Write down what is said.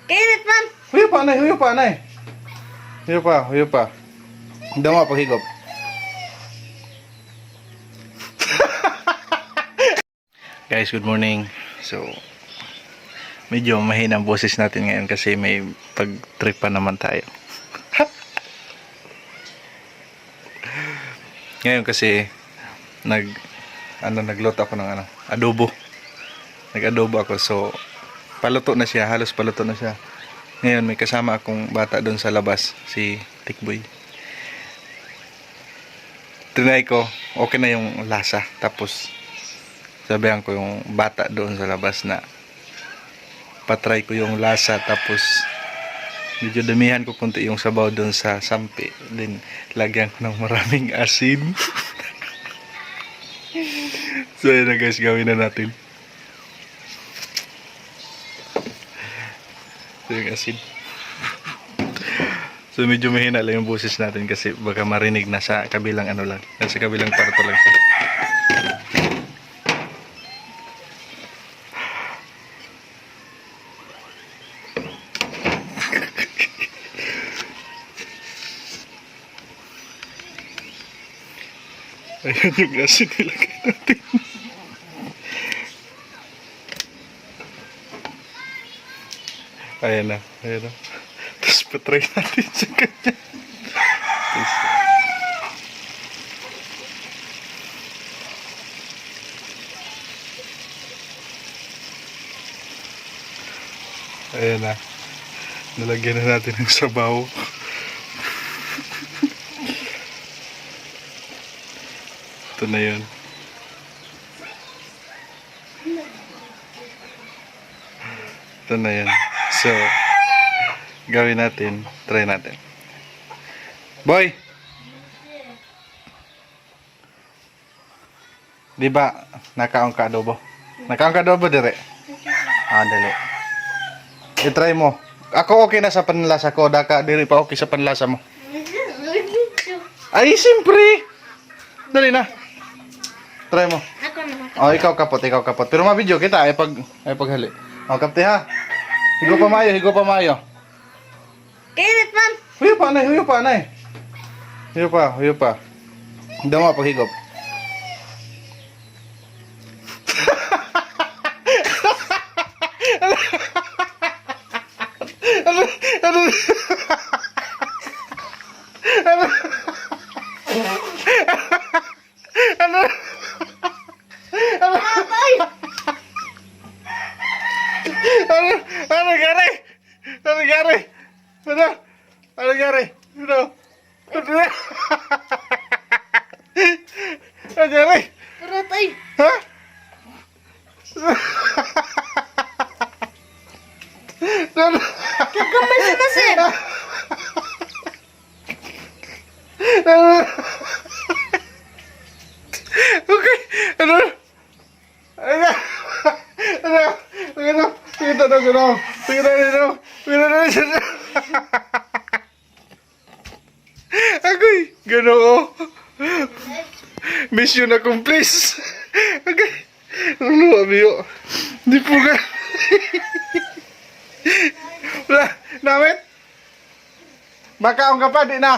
Kainit man. Huyo pa, nay. Huyo pa, nay. Huyo pa, huyo pa. Dama paghigop. Guys, good morning. So, medyo mahina ang boses natin ngayon kasi may pag-tripan naman tayo. Ngayon kasi nagluto ako ng adobo. Nag-adobo ako, so paluto na siya, halos paluto na siya. Ngayon may kasama akong bata doon sa labas, si Tikboy. Trinay ko, okay na yung lasa. Tapos sabihan ko yung bata doon sa labas na patry ko yung lasa, tapos medyo damihan ko kunti yung sabaw doon sa sampi, then lagyan ko ng maraming asin. So yun na guys, gawin na natin. So yung asin, so medyo mahina lang yung boses natin kasi baka marinig na sa kabilang lang, nasa kabilang kwarto lang siya. Ayan yung asin nilagay natin. Ayan na, ayan na. Tapos patry natin sa kanya. Ayan na. Nalagyan na natin ng sabaw. Ito na yun. Ito na yun. So, gawin natin. Try natin. Boy! Di ba nakaong ka adobo? Nakaong ka adobo dire? Ah, dali. I-try mo. Ako okay na sa panlasa ko. Daka diri pa okay sa panlasa mo. Ay, siyempre! Dali na. Try mo. Ako naman. Oh, ikaw kapot. Pero ma-video kita ay paghali. Oh, kapte ha. Higo pa mayo. Kainit man. Huyo pa, nay. Huyo pa. Dama paghigop. Ano nangyari? Kurot ay. Ha? Kagamay sa nasir. Okay. Ano? Agoy, Ginoo. Mission accomplished. Okay. Ano abiyo? Di po ka. Wala, namit. Makaong ka pa di na.